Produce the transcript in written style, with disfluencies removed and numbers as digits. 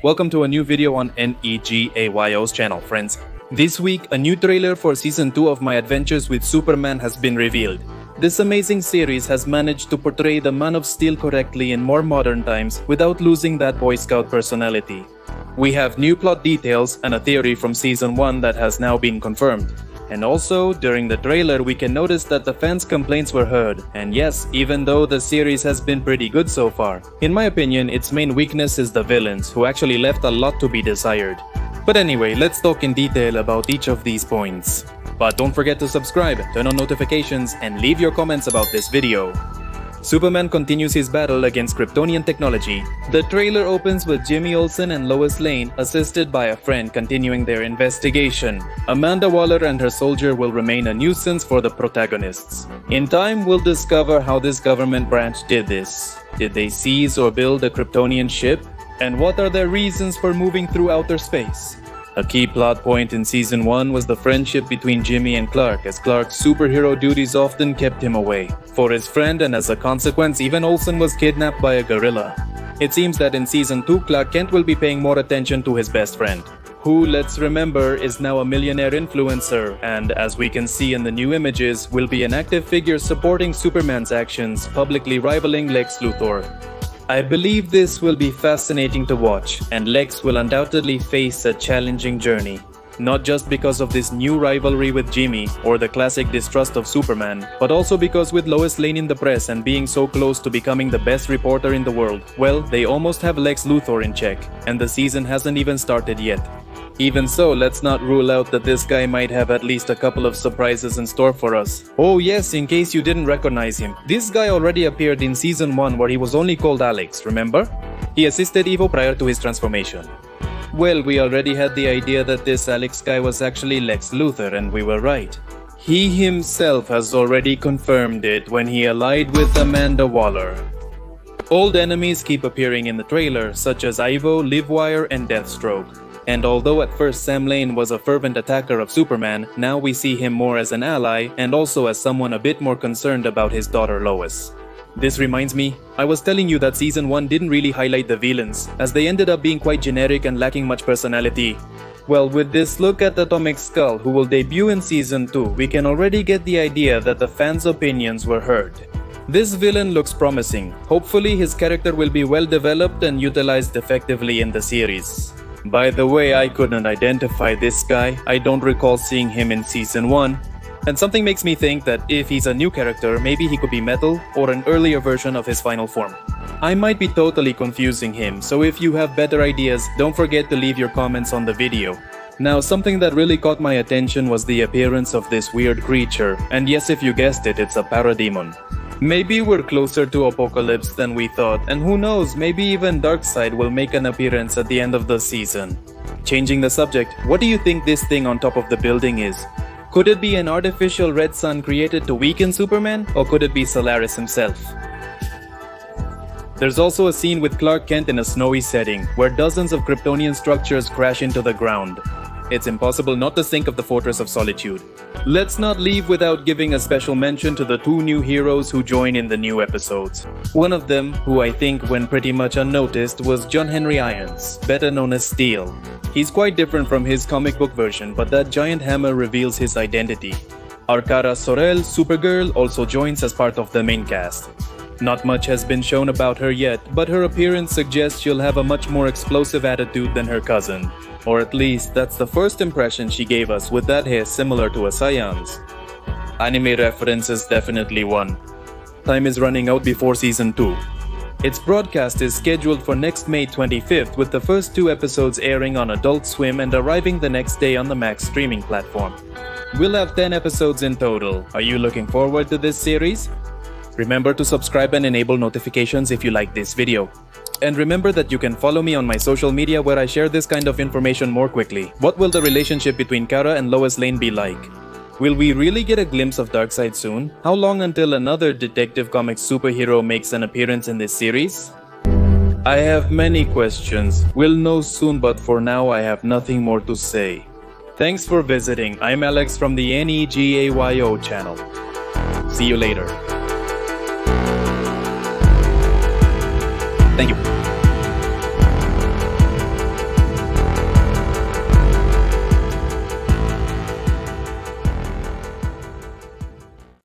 Welcome to a new video on NEGAYO's channel, friends. This week, a new trailer for Season 2 of My Adventures with Superman has been revealed. This amazing series has managed to portray the Man of Steel correctly in more modern times without losing that Boy Scout personality. We have new plot details and a theory from Season 1 that has now been confirmed. And also, during the trailer we can notice that the fans' complaints were heard. And yes, even though the series has been pretty good so far, in my opinion its main weakness is the villains, who actually left a lot to be desired. But anyway, let's talk in detail about each of these points. But don't forget to subscribe, turn on notifications, and leave your comments about this video. Superman continues his battle against Kryptonian technology. The trailer opens with Jimmy Olsen and Lois Lane, assisted by a friend, continuing their investigation. Amanda Waller and her soldier will remain a nuisance for the protagonists. In time, we'll discover how this government branch did this. Did they seize or build a Kryptonian ship? And what are their reasons for moving through outer space? A key plot point in Season 1 was the friendship between Jimmy and Clark, as Clark's superhero duties often kept him away for his friend, and as a consequence even Olsen was kidnapped by a gorilla. It seems that in Season 2 Clark Kent will be paying more attention to his best friend, who, let's remember, is now a millionaire influencer and, as we can see in the new images, will be an active figure supporting Superman's actions, publicly rivaling Lex Luthor. I believe this will be fascinating to watch, and Lex will undoubtedly face a challenging journey. Not just because of this new rivalry with Jimmy, or the classic distrust of Superman, but also because with Lois Lane in the press and being so close to becoming the best reporter in the world, well, they almost have Lex Luthor in check, and the season hasn't even started yet. Even so, let's not rule out that this guy might have at least a couple of surprises in store for us. Oh yes, in case you didn't recognize him, this guy already appeared in Season 1 where he was only called Alex, remember? He assisted Evo prior to his transformation. Well, we already had the idea that this Alex guy was actually Lex Luthor, and we were right. He himself has already confirmed it when he allied with Amanda Waller. Old enemies keep appearing in the trailer, such as Ivo, Livewire, and Deathstroke. And although at first Sam Lane was a fervent attacker of Superman, now we see him more as an ally and also as someone a bit more concerned about his daughter Lois. This reminds me, I was telling you that Season 1 didn't really highlight the villains, as they ended up being quite generic and lacking much personality. Well, with this look at Atomic Skull, who will debut in Season 2, we can already get the idea that the fans' opinions were heard. This villain looks promising. Hopefully his character will be well developed and utilized effectively in the series. By the way, I couldn't identify this guy. I don't recall seeing him in Season 1. And something makes me think that if he's a new character, maybe he could be Metal or an earlier version of his final form. I might be totally confusing him, so if you have better ideas, don't forget to leave your comments on the video. Now, something that really caught my attention was the appearance of this weird creature, and yes, if you guessed it, it's a parademon. Maybe we're closer to Apocalypse than we thought, and who knows, maybe even Darkseid will make an appearance at the end of the season. Changing the subject, what do you think this thing on top of the building is? Could it be an artificial red sun created to weaken Superman, or could it be Solaris himself? There's also a scene with Clark Kent in a snowy setting, where dozens of Kryptonian structures crash into the ground. It's impossible not to think of the Fortress of Solitude. Let's not leave without giving a special mention to the two new heroes who join in the new episodes. One of them, who I think went pretty much unnoticed, was John Henry Irons, better known as Steel. He's quite different from his comic book version, but that giant hammer reveals his identity. Arcara Sorel, Supergirl, also joins as part of the main cast. Not much has been shown about her yet, but her appearance suggests she'll have a much more explosive attitude than her cousin. Or at least, that's the first impression she gave us, with that hair similar to a Saiyan's. Anime reference is definitely one. Time is running out before Season 2. Its broadcast is scheduled for next May 25th, with the first 2 episodes airing on Adult Swim and arriving the next day on the Max streaming platform. We'll have 10 episodes in total. Are you looking forward to this series? Remember to subscribe and enable notifications if you like this video. And remember that you can follow me on my social media where I share this kind of information more quickly. What will the relationship between Kara and Lois Lane be like? Will we really get a glimpse of Darkseid soon? How long until another Detective Comics superhero makes an appearance in this series? I have many questions. We'll know soon, but for now I have nothing more to say. Thanks for visiting. I'm Alex from the NEGAYO channel. See you later.